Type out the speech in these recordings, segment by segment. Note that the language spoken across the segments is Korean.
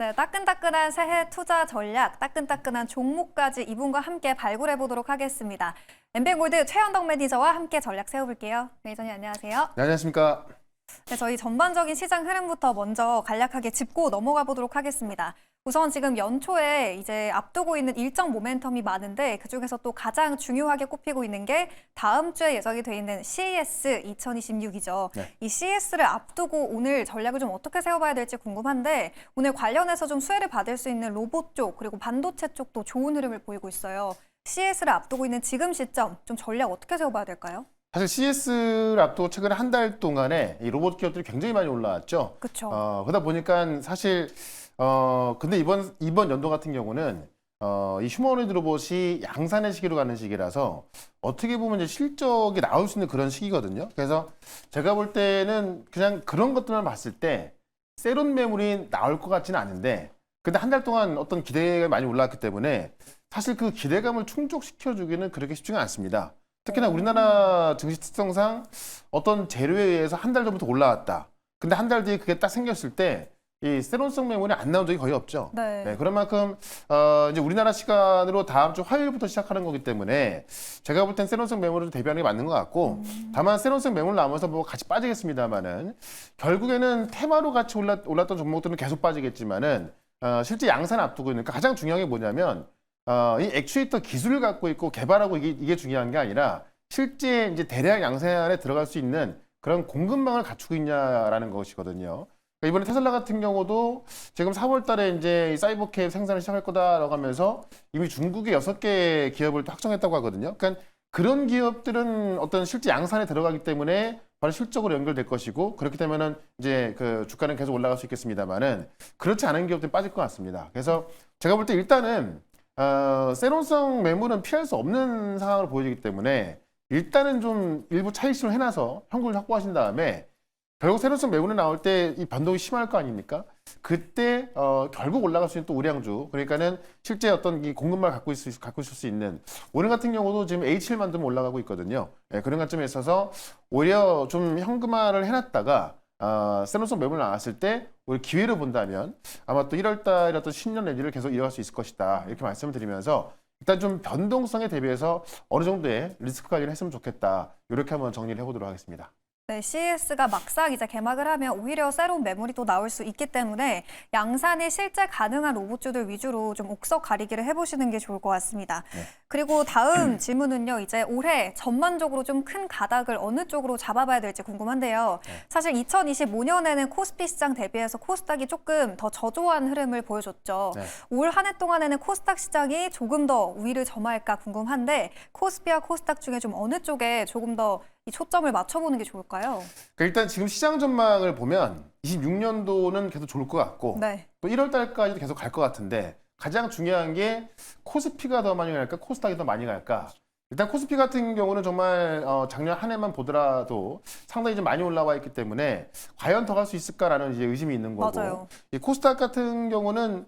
네, 따끈따끈한 새해 투자 전략, 따끈따끈한 종목까지 이분과 함께 발굴해 보도록 하겠습니다. 엠뱅골드 최현덕 매니저와 함께 전략 세워볼게요. 매니저님 안녕하세요. 네, 안녕하십니까. 네, 저희 전반적인 시장 흐름부터 먼저 간략하게 짚고 넘어가 보도록 하겠습니다. 우선 지금 연초에 이제 앞두고 있는 일정 모멘텀이 많은데 그중에서 또 가장 중요하게 꼽히고 있는 게 다음 주에 예정이 돼 있는 CES 2026이죠. 네. 이 CES를 앞두고 오늘 전략을 좀 어떻게 세워봐야 될지 궁금한데 오늘 관련해서 좀 수혜를 받을 수 있는 로봇 쪽 그리고 반도체 쪽도 좋은 흐름을 보이고 있어요. CES를 앞두고 있는 지금 시점 좀 전략 어떻게 세워봐야 될까요? 사실 CES를 앞두고 최근 한 달 동안에 이 로봇 기업들이 굉장히 많이 올라왔죠. 그렇죠. 그러다 보니까 사실 근데 이번 연도 같은 경우는 이 휴머노이드 로봇이 양산의 시기로 가는 시기라서 어떻게 보면 이제 실적이 나올 수 있는 그런 시기거든요. 그래서 제가 볼 때는 그냥 그런 것들만 봤을 때 세론 매물이 나올 것 같지는 않은데 근데 한 달 동안 어떤 기대가 많이 올라왔기 때문에 사실 그 기대감을 충족시켜주기는 그렇게 쉽지가 않습니다. 특히나 우리나라 증시 특성상 어떤 재료에 의해서 한 달 전부터 올라왔다. 근데 한 달 뒤에 그게 딱 생겼을 때 이 세론성 매물이 안 나온 적이 거의 없죠. 네. 그런 만큼 이제 우리나라 시간으로 다음 주 화요일부터 시작하는 거기 때문에 제가 볼 땐 세론성 매물을 대비하는 게 맞는 것 같고 다만 세론성 매물 나오면서 뭐 같이 빠지겠습니다만은 결국에는 테마로 같이 올랐던 종목들은 계속 빠지겠지만은 실제 양산 앞두고 있는 가장 중요한 게 뭐냐면 이 액추에이터 기술을 갖고 있고 개발하고 이게 중요한 게 아니라 실제 이제 대량 양산에 들어갈 수 있는 그런 공급망을 갖추고 있냐라는 것이거든요. 그러니까 이번에 테슬라 같은 경우도 지금 4월 달에 이제 사이버캡 생산을 시작할 거다라고 하면서 이미 중국의 6개 기업을 또 확정했다고 하거든요. 그러니까 그런 기업들은 어떤 실제 양산에 들어가기 때문에 바로 실적으로 연결될 것이고 그렇기 되면은 이제 그 주가는 계속 올라갈 수 있겠습니다만은 그렇지 않은 기업들이 빠질 것 같습니다. 그래서 제가 볼 때 일단은 세론성 매물은 피할 수 없는 상황으로 보여지기 때문에 일단은 좀 일부 차익실을 해놔서 현금을 확보하신 다음에 결국 세론성 매물이 나올 때 이 반동이 심할 거 아닙니까? 그때 결국 올라갈 수 있는 또 우량주 그러니까는 실제 어떤 이 공급망을 갖고 있을 수 있는 오늘 같은 경우도 지금 H7만 좀 올라가고 있거든요. 그런 관점에 있어서 오히려 좀 현금화를 해놨다가 세론성 매물 나왔을 때 우리 기회를 본다면 아마 또 1월 달에 어떤 신년 랠리를 계속 이어갈 수 있을 것이다 이렇게 말씀을 드리면서 일단 좀 변동성에 대비해서 어느 정도의 리스크 관리를 했으면 좋겠다 이렇게 한번 정리를 해보도록 하겠습니다. 네, CES가 막상 이제 개막을 하면 오히려 새로운 매물이 또 나올 수 있기 때문에 양산이 실제 가능한 로봇주들 위주로 좀 옥석 가리기를 해보시는 게 좋을 것 같습니다. 네. 그리고 다음 질문은요. 이제 올해 전반적으로 좀 큰 가닥을 어느 쪽으로 잡아봐야 될지 궁금한데요. 네. 사실 2025년에는 코스피 시장 대비해서 코스닥이 조금 더 저조한 흐름을 보여줬죠. 네. 올 한 해 동안에는 코스닥 시장이 조금 더 우위를 점할까 궁금한데 코스피와 코스닥 중에 좀 어느 쪽에 조금 더 이 초점을 맞춰보는 게 좋을까요? 그러니까 일단 지금 시장 전망을 보면 26년도는 계속 좋을 것 같고 네. 또 1월 달까지도 계속 갈 것 같은데 가장 중요한 게 코스피가 더 많이 갈까 코스닥이 더 많이 갈까 일단 코스피 같은 경우는 정말 작년 한 해만 보더라도 상당히 좀 많이 올라와 있기 때문에 과연 더 갈 수 있을까라는 이제 의심이 있는 거고 맞아요. 이 코스닥 같은 경우는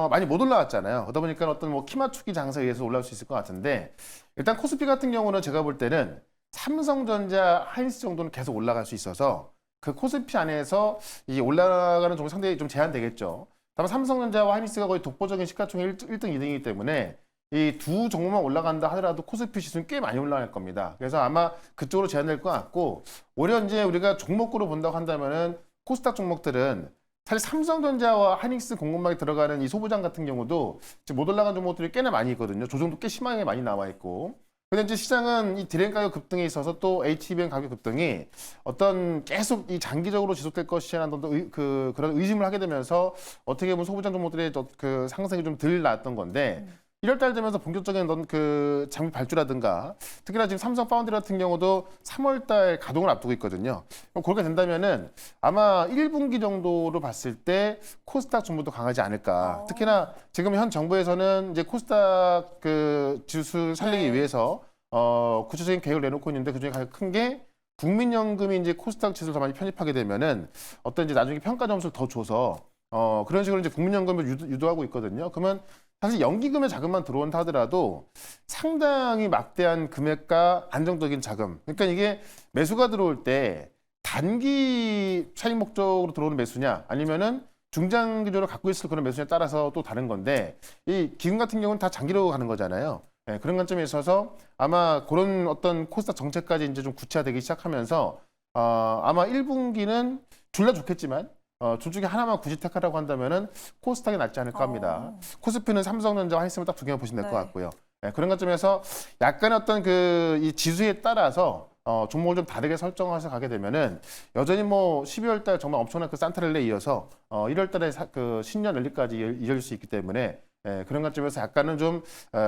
많이 못 올라왔잖아요. 그러다 보니까 어떤 뭐 키 맞추기 장사에 의해서 올라올 수 있을 것 같은데 일단 코스피 같은 경우는 제가 볼 때는 삼성전자, 하이닉스 정도는 계속 올라갈 수 있어서 그 코스피 안에서 이 올라가는 종목 상당히 좀 제한되겠죠. 다만 삼성전자와 하이닉스가 거의 독보적인 시가총액 1등, 2등이기 때문에 이 두 종목만 올라간다 하더라도 코스피 지수는 꽤 많이 올라갈 겁니다. 그래서 아마 그쪽으로 제한될 것 같고 오히려 이제 우리가 종목으로 본다고 한다면은 코스닥 종목들은 사실 삼성전자와 하이닉스 공급망에 들어가는 이 소부장 같은 경우도 지금 못 올라간 종목들이 꽤나 많이 있거든요. 조정도 꽤 심하게 많이 나와 있고. 근데 이제 시장은 이 디램 가격 급등에 있어서 또 HBM 가격 급등이 어떤 계속 이 장기적으로 지속될 것이라는 어떤 그런 의심을 하게 되면서 어떻게 보면 소부장 종목들의 그 상승이 좀 덜 나왔던 건데 1월 달 되면서 본격적인 어떤 그 장비 발주라든가 특히나 지금 삼성 파운드리 같은 경우도 3월 달 가동을 앞두고 있거든요. 그렇게 된다면은 아마 1분기 정도로 봤을 때 코스닥 정도도 강하지 않을까. 특히나 지금 현 정부에서는 이제 코스닥 그 지수 살리기 네. 위해서 구체적인 계획을 내놓고 있는데 그중에 가장 큰 게 국민연금이 이제 코스닥 지수를 더 많이 편입하게 되면은 어떤 이제 나중에 평가 점수를 더 줘서 그런 식으로 이제 국민연금을 유도하고 있거든요. 그러면 사실 연기금의 자금만 들어온다 하더라도 상당히 막대한 금액과 안정적인 자금. 그러니까 이게 매수가 들어올 때 단기 차익 목적으로 들어오는 매수냐 아니면은 중장기적으로 갖고 있을 그런 매수에 따라서 또 다른 건데 이 기금 같은 경우는 다 장기로 가는 거잖아요. 예, 그런 관점에 있어서 아마 그런 어떤 코스닥 정책까지 이제 좀 구체화되기 시작하면서 아마 1분기는 둘 다 좋겠지만 둘 중에 하나만 굳이 택하라고 한다면은 코스닥이 낫지 않을까 합니다. 코스피는 삼성전자와 하이닉스만 딱 두 개만 보시면 될 것 네. 같고요. 예, 그런 관점에서 약간 어떤 그 이 지수에 따라서 종목을 좀 다르게 설정해서 가게 되면은 여전히 뭐 12월 달 정말 엄청난 그 산타렐레에 이어서 1월 달에 그 신년 연리까지 이어질 수 있기 때문에 예, 그런 관점에서 약간은 좀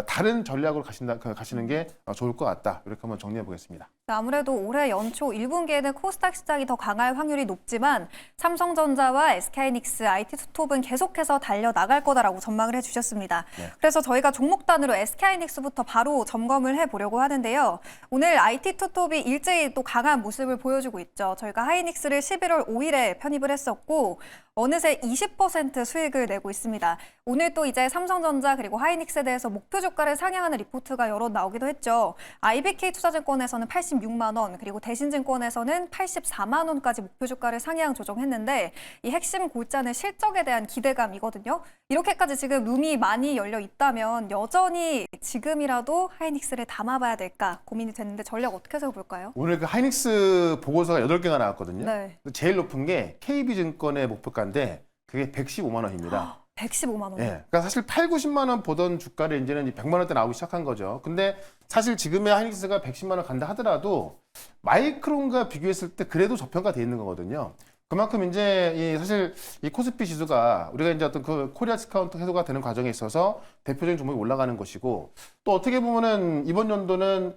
다른 전략으로 가시는 게 좋을 것 같다. 이렇게 한번 정리해 보겠습니다. 아무래도 올해 연초 1분기에는 코스닥 시장이 더 강할 확률이 높지만 삼성전자와 SK하이닉스, IT투톱은 계속해서 달려나갈 거다라고 전망을 해주셨습니다. 네. 그래서 저희가 종목단으로 SK하이닉스부터 바로 점검을 해보려고 하는데요. 오늘 IT투톱이 일제히 또 강한 모습을 보여주고 있죠. 저희가 하이닉스를 11월 5일에 편입을 했었고 어느새 20% 수익을 내고 있습니다. 오늘 또 이제 삼성전자 그리고 하이닉스에 대해서 목표 주가를 상향하는 리포트가 여러 나오기도 했죠. IBK투자증권에서는 86만 원, 그리고 대신증권에서는 84만 원까지 목표 주가를 상향 조정했는데 이 핵심 골자는 실적에 대한 기대감이거든요. 이렇게까지 지금 룸이 많이 열려 있다면 여전히 지금이라도 하이닉스를 담아봐야 될까 고민이 됐는데 전략 어떻게 세워볼까요? 오늘 그 하이닉스 보고서가 8개가 나왔거든요. 네. 제일 높은 게 KB증권의 목표가인데 그게 115만 원입니다. 115만 원. 예. 그러니까 사실 8, 90만 원 보던 주가를 이제는 100만 원대 나오기 시작한 거죠. 근데 사실 지금의 하이닉스가 110만 원 간다 하더라도 마이크론과 비교했을 때 그래도 저평가돼 있는 거거든요. 그만큼 이제 사실 이 코스피 지수가 우리가 이제 어떤 그 코리아 디스카운트 해소가 되는 과정에 있어서 대표적인 종목이 올라가는 것이고 또 어떻게 보면은 이번 연도는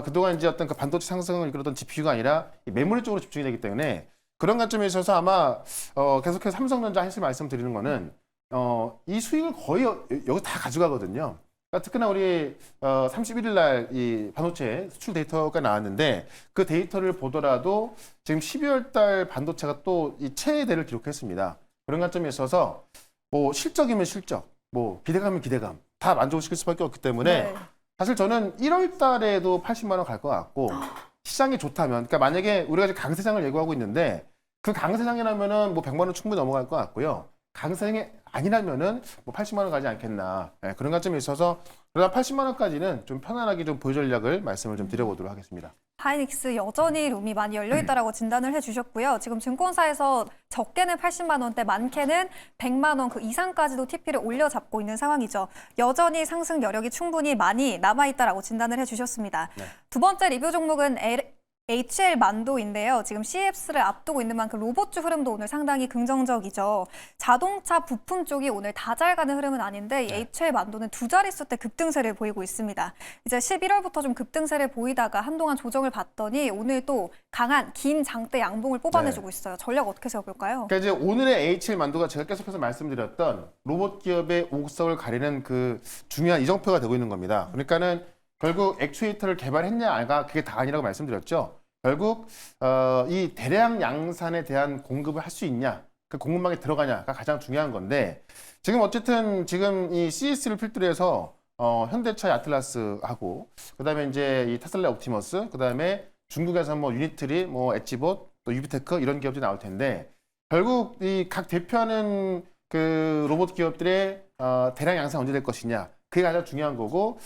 그동안 이제 어떤 그 반도체 상승을 이끌었던 GPU가 아니라 이 메모리 쪽으로 집중이 되기 때문에 그런 관점에 있어서 아마 계속해서 삼성전자 하실 말씀드리는 거는 이 수익을 거의 여기 다 가져가거든요. 그러니까 특히나 우리 31일 날 이 반도체 수출 데이터가 나왔는데 그 데이터를 보더라도 지금 12월 달 반도체가 또 이 최대를 기록했습니다. 그런 관점에 있어서 뭐 실적이면 실적, 뭐 기대감이면 기대감 다 만족시킬 수밖에 없기 때문에 네. 사실 저는 1월 달에도 80만 원 갈 것 같고 시장이 좋다면 그러니까 만약에 우리가 지금 강세장을 예고하고 있는데 그 강세장이라면은 뭐 100만 원 충분히 넘어갈 것 같고요. 강세장이 아니라면은 뭐 80만 원 가지 않겠나. 예, 그런 관점에 있어서 그러다 80만 원까지는 좀 편안하게 좀 보유 전략을 말씀을 좀 드려보도록 하겠습니다. 하이닉스 여전히 룸이 많이 열려있다라고 진단을 해주셨고요. 지금 증권사에서 적게는 80만 원대, 많게는 100만 원 그 이상까지도 TP를 올려잡고 있는 상황이죠. 여전히 상승 여력이 충분히 많이 남아있다라고 진단을 해주셨습니다. 네. 두 번째 리뷰 종목은 HL 만도인데요. 지금 CES를 앞두고 있는 만큼 로봇주 흐름도 오늘 상당히 긍정적이죠. 자동차 부품 쪽이 오늘 다 잘 가는 흐름은 아닌데 이 HL 만도는 두 자릿수 때 급등세를 보이고 있습니다. 이제 11월부터 좀 급등세를 보이다가 한동안 조정을 받더니 오늘 또 강한 긴 장대 양봉을 뽑아내주고 있어요. 전략 어떻게 세워볼까요? 그러니까 이제 오늘의 HL 만두가 제가 계속해서 말씀드렸던 로봇 기업의 옥석을 가리는 그 중요한 이정표가 되고 있는 겁니다. 그러니까는 결국 액추에이터를 개발했냐 아니가 그게 다 아니라고 말씀드렸죠. 결국 이 대량 양산에 대한 공급을 할 수 있냐, 그 공급망에 들어가냐가 가장 중요한 건데 지금 어쨌든 지금 이 CES를 필두로 해서 현대차의 아틀라스하고 그다음에 이제 이 테슬라 옵티머스, 그다음에 중국에서 뭐 유니트리, 뭐 엣지봇, 또 유비테크 이런 기업들이 나올 텐데 결국 이 각 대표하는 그 로봇 기업들의 대량 양산 언제 될 것이냐. 그게 가장 중요한 거고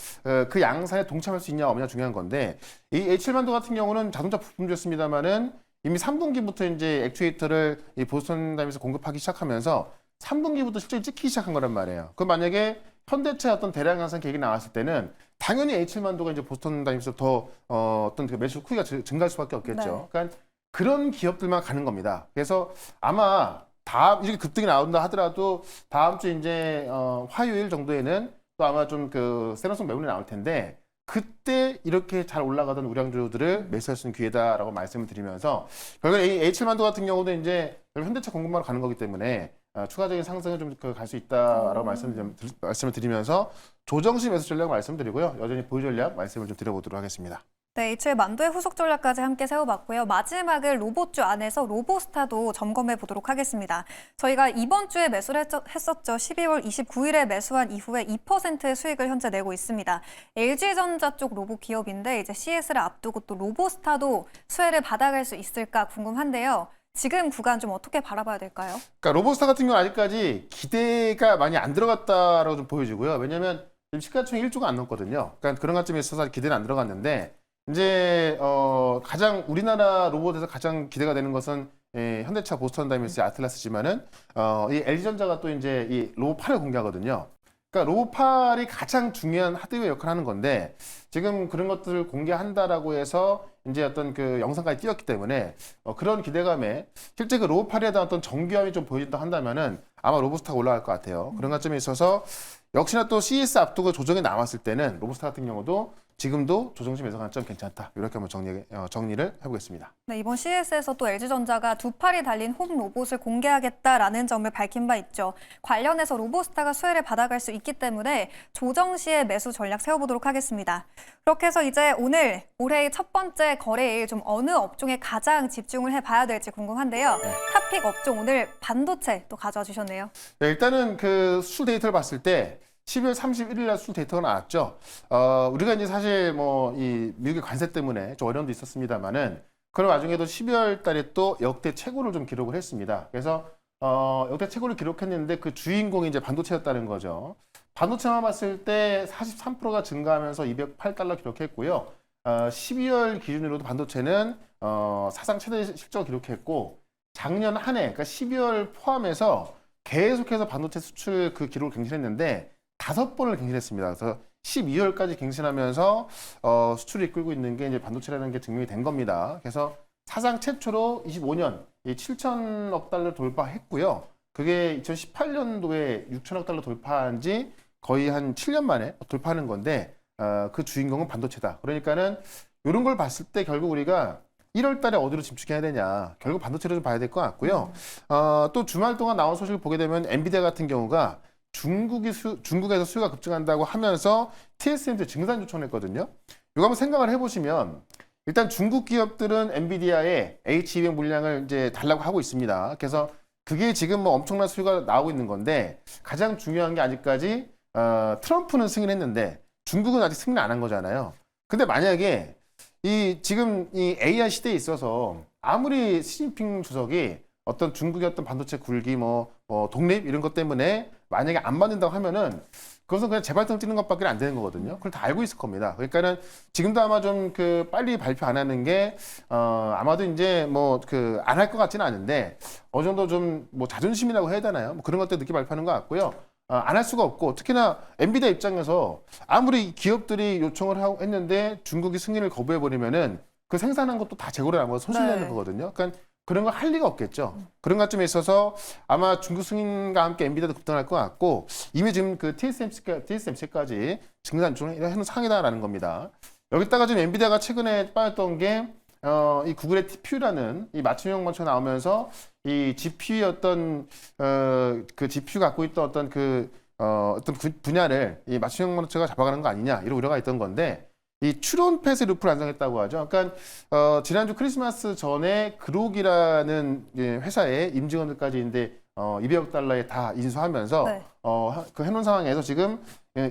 그 양산에 동참할 수 있냐 없냐 중요한 건데 이 H7만도 같은 경우는 자동차 부품주였습니다만은 이미 3분기부터 이제 액추에이터를 이 보스턴 다임에서 공급하기 시작하면서 3분기부터 실적이 찍히기 시작한 거란 말이에요. 그럼 만약에 현대차 어떤 대량 양산 계획이 나왔을 때는 당연히 H7만도가 이제 보스턴 다임에서 더 어떤 그 매출 크기가 증가할 수밖에 없겠죠. 네. 그러니까 그런 기업들만 가는 겁니다. 그래서 아마 다음 이렇게 급등이 나온다 하더라도 다음 주 이제 화요일 정도에는 또 아마 좀 그 세너성 매물이 나올 텐데 그때 이렇게 잘 올라가던 우량주들을 매수할 수 있는 기회다라고 말씀을 드리면서 결국에 이 H7만도 같은 경우도 이제 현대차 공급망으로 가는 거기 때문에 추가적인 상승을 좀 갈 수 있다라고 말씀을 드리면서 조정시 매수 전략 말씀드리고요. 여전히 보유 전략 말씀을 좀 드려보도록 하겠습니다. 네, HL 만도의 후속 전략까지 함께 세워봤고요. 마지막을 로봇주 안에서 로보스타도 점검해 보도록 하겠습니다. 저희가 이번 주에 매수를 했었죠. 12월 29일에 매수한 이후에 2%의 수익을 현재 내고 있습니다. LG전자 쪽 로봇 기업인데 이제 CS를 앞두고 또 로보스타도 수혜를 받아갈 수 있을까 궁금한데요. 지금 구간 좀 어떻게 바라봐야 될까요? 그러니까 로보스타 같은 경우는 아직까지 기대가 많이 안 들어갔다라고 좀 보여지고요. 왜냐하면 지금 시가총액 1조가 안 넘거든요. 그러니까 그런 관점에 있어서 기대는 안 들어갔는데 이제 가장 우리나라 로봇에서 가장 기대가 되는 것은 현대차, 보스턴 다이내믹스의 아틀라스지만은 이 LG전자가 또 이제 이 로봇8을 공개하거든요. 그러니까 로봇8이 가장 중요한 하드웨어 역할을 하는 건데 지금 그런 것들을 공개한다라고 해서 이제 어떤 그 영상까지 띄웠기 때문에 그런 기대감에 실제 그 로봇8에 대한 어떤 정교함이 좀 보여진다 한다면은 아마 로봇스타가 올라갈 것 같아요. 그런 관점에 있어서 역시나 또 CES 앞두고 조정이 남았을 때는 로봇스타 같은 경우도 지금도 조정시 매수 관점 괜찮다. 이렇게 한번 정리를 해보겠습니다. 네, 이번 CES에서 또 LG전자가 두 팔이 달린 홈 로봇을 공개하겠다라는 점을 밝힌 바 있죠. 관련해서 로봇스타가 수혜를 받아갈 수 있기 때문에 조정 시에 매수 전략 세워보도록 하겠습니다. 그렇게 해서 이제 오늘 올해의 첫 번째 거래일 좀 어느 업종에 가장 집중을 해봐야 될지 궁금한데요. 탑픽 업종 오늘 반도체 또 가져와 주셨네요. 네, 일단은 그 수출 데이터를 봤을 때 12월 31일 날 수출 데이터가 나왔죠. 우리가 이제 사실 뭐 이 미국의 관세 때문에 좀 어려움도 있었습니다만은 그런 와중에도 12월 달에 또 역대 최고를 좀 기록을 했습니다. 그래서 역대 최고를 기록했는데 그 주인공이 이제 반도체였다는 거죠. 반도체만 봤을 때 43%가 증가하면서 208달러 기록했고요. 12월 기준으로도 반도체는 사상 최대 실적을 기록했고 작년 한 해, 그러니까 12월 포함해서 계속해서 반도체 수출 그 기록을 갱신했는데 5번을 갱신했습니다. 그래서 12월까지 갱신하면서 수출을 이끌고 있는 게 이제 반도체라는 게 증명이 된 겁니다. 그래서 사상 최초로 25년 7천억 달러 돌파했고요. 그게 2018년도에 6천억 달러 돌파한 지 거의 한 7년 만에 돌파하는 건데 그 주인공은 반도체다. 그러니까는 이런 걸 봤을 때 결국 우리가 1월 달에 어디로 집중해야 되냐. 결국 반도체로 좀 봐야 될 것 같고요. 또 주말 동안 나온 소식을 보게 되면 엔비디아 같은 경우가 중국에서 수요가 급증한다고 하면서 TSMC 증산 요청했거든요. 이거 한번 생각을 해보시면 일단 중국 기업들은 엔비디아에 H200 물량을 이제 달라고 하고 있습니다. 그래서 그게 지금 뭐 엄청난 수요가 나오고 있는 건데 가장 중요한 게 아직까지 트럼프는 승인했는데 중국은 아직 승인 안 한 거잖아요. 근데 만약에 지금 이 AI 시대에 있어서 아무리 시진핑 주석이 어떤 중국의 어떤 반도체 굴기 독립 이런 것 때문에 만약에 안 받는다고 하면은 그것은 그냥 재발등 뛰는 것밖에 안 되는 거거든요. 그걸 다 알고 있을 겁니다. 그러니까는 지금도 아마 좀 그 빨리 발표 안 하는 게 아마도 이제 안 할 것 같지는 않은데 어느 정도 좀 자존심이라고 해야 되나요? 그런 것들 늦게 발표하는 것 같고요. 안 할 수가 없고 특히나 엔비디아 입장에서 아무리 기업들이 요청을 하고 했는데 중국이 승인을 거부해 버리면은 그 생산한 것도 다 재고를 남아서 손실내는 거거든요. 그러니까 그런 걸 할 리가 없겠죠. 그런 관점에 있어서 아마 중국 승인과 함께 엔비디아도 급등할 것 같고 이미 지금 그 TSMC까지 증산 요청을 해놓은 상황이다라는 겁니다. 여기다가 지금 엔비디아가 최근에 빠졌던 게 이 구글의 TPU라는 이 맞춤형 먼저 나오면서 이 GPU의 어떤 그 GPU 갖고 있던 어떤 어떤 분야를 이 맞춤형 먼저가 잡아가는 거 아니냐 이런 우려가 있던 건데 이 추론 펫의 루프를 완성했다고 하죠. 그러니까 지난주 크리스마스 전에 그록이라는 회사의 임직원들까지 있는데 200억 달러에 다 인수하면서 네. 그 해놓은 상황에서 지금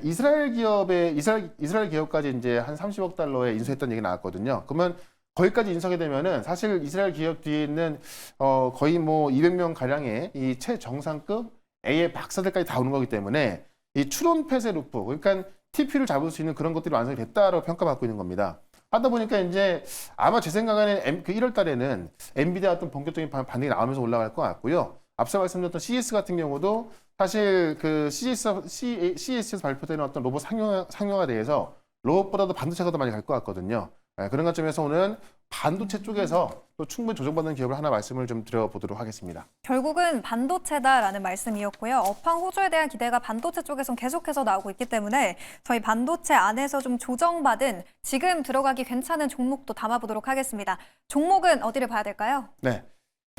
이스라엘 기업까지 이제 한 30억 달러에 인수했다는 얘기 나왔거든요. 그러면 거기까지 인수하게 되면은 사실 이스라엘 기업 뒤에 있는 거의 200명 가량의 이 최정상급 A의 박사들까지 다 오는 거기 때문에 이 추론 펫의 루프, 그러니까 TP를 잡을 수 있는 그런 것들이 완성이 됐다라고 평가받고 있는 겁니다. 하다 보니까 이제 아마 제 생각에는 그 1월 달에는 엔비디아 어떤 본격적인 반등이 나오면서 올라갈 것 같고요. 앞서 말씀드렸던 CES 같은 경우도 사실 그 CES에서 발표되는 어떤 로봇 상용화에 대해서 로봇보다도 반도체가 더 많이 갈 것 같거든요. 그런 관점에서 오늘 반도체 쪽에서 또 충분히 조정받는 기업을 하나 말씀을 좀 드려보도록 하겠습니다. 결국은 반도체다라는 말씀이었고요. 업황 호조에 대한 기대가 반도체 쪽에선 계속해서 나오고 있기 때문에 저희 반도체 안에서 좀 조정받은 지금 들어가기 괜찮은 종목도 담아보도록 하겠습니다. 종목은 어디를 봐야 될까요? 네.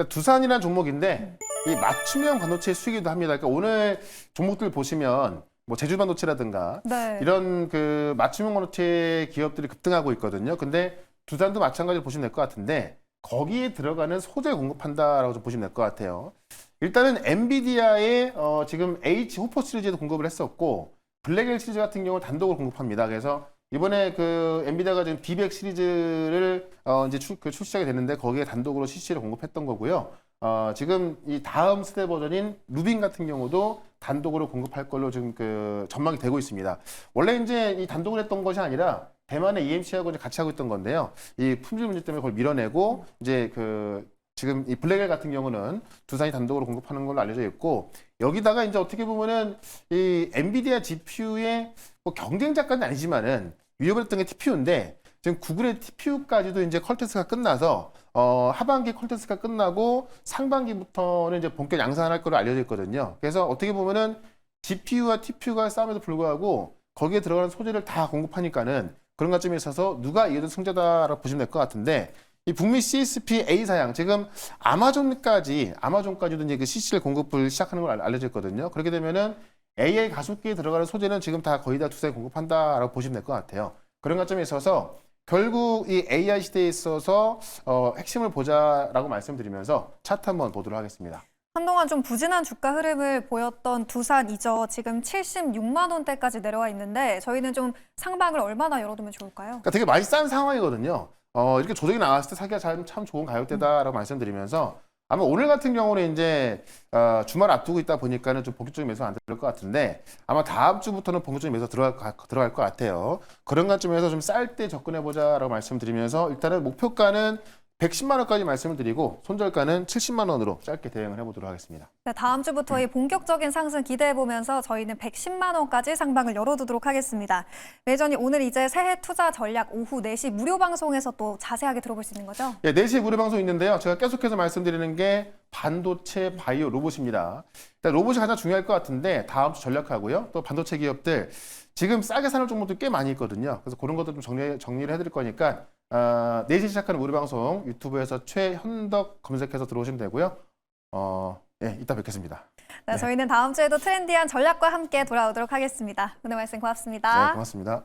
두산이라는 종목인데 이 맞춤형 반도체 수익이기도 합니다. 그러니까 오늘 종목들 보시면 제주 반도체라든가 네. 이런 그 맞춤형 반도체 기업들이 급등하고 있거든요. 근데 두산도 마찬가지로 보시면 될 것 같은데 거기에 들어가는 소재 공급한다라고 좀 보시면 될 것 같아요. 일단은 엔비디아의 지금 H 호퍼 시리즈에도 공급을 했었고 블랙엘 시리즈 같은 경우 단독으로 공급합니다. 그래서 이번에 그 엔비디아가 지금 D100 시리즈를 이제 출시하게 됐는데 거기에 단독으로 CC를 공급했던 거고요. 지금 이 다음 세대 버전인 루빈 같은 경우도 단독으로 공급할 걸로 지금 그 전망이 되고 있습니다. 원래 이제 이 단독을 했던 것이 아니라 대만의 EMC하고 이제 같이 하고 있던 건데요. 이 품질 문제 때문에 그걸 밀어내고 이제 그 지금 이 블랙엘 같은 경우는 두산이 단독으로 공급하는 걸로 알려져 있고 여기다가 이제 어떻게 보면은 이 엔비디아 GPU의 뭐 경쟁자까지는 아니지만은 위협을 했던 게 TPU인데 지금 구글의 TPU까지도 이제 컬테스트가 끝나서 하반기 컬테스트가 끝나고 상반기부터는 이제 본격 양산할 걸로 알려져 있거든요. 그래서 어떻게 보면은 GPU와 TPU가 싸움에도 불구하고 거기에 들어가는 소재를 다 공급하니까는 그런 관점에 있어서 누가 이겨도 승자다라고 보시면 될 것 같은데 이 북미 CSP A 사양 지금 아마존까지도 이제 그 CC를 공급을 시작하는 걸 알려져 있거든요. 그렇게 되면은 AI 가속기에 들어가는 소재는 지금 다 거의 다 두산이 공급한다라고 보시면 될 것 같아요. 그런 관점에 있어서 결국 이 AI 시대에 있어서 핵심을 보자라고 말씀드리면서 차트 한번 보도록 하겠습니다. 한동안 좀 부진한 주가 흐름을 보였던 두산이죠. 지금 76만 원대까지 내려와 있는데 저희는 좀 상방을 얼마나 열어두면 좋을까요? 그러니까 되게 많이 싼 상황이거든요. 이렇게 조정이 나왔을 때 사기가 참 좋은 가격대다라고 말씀드리면서 아마 오늘 같은 경우는 이제 주말 앞두고 있다 보니까는 좀 본격적인 매수 안 들어갈 것 같은데 아마 다음 주부터는 본격적인 매수 들어갈 것 같아요. 그런 관점에서 좀 쌀 때 접근해보자라고 말씀드리면서 일단은 목표가는 110만 원까지 말씀을 드리고 손절가는 70만 원으로 짧게 대응을 해보도록 하겠습니다. 네, 다음 주부터의 본격적인 상승 기대해보면서 저희는 110만 원까지 상방을 열어두도록 하겠습니다. 매전이 오늘 이제 새해 투자 전략 오후 4시 무료 방송에서 또 자세하게 들어볼 수 있는 거죠? 예, 4시 무료 방송 있는데요. 제가 계속해서 말씀드리는 게 반도체 바이오 로봇입니다. 일단 로봇이 가장 중요할 것 같은데 다음 주 전략하고요. 또 반도체 기업들 지금 싸게 사는 종목도 꽤 많이 있거든요. 그래서 그런 것도 좀 정리를 해드릴 거니까 4시 시작하는 무료 방송 유튜브에서 최현덕 검색해서 들어오시면 되고요. 예, 이따 뵙겠습니다. 네, 저희는 다음 주에도 트렌디한 전략과 함께 돌아오도록 하겠습니다. 오늘 말씀 고맙습니다. 네, 고맙습니다.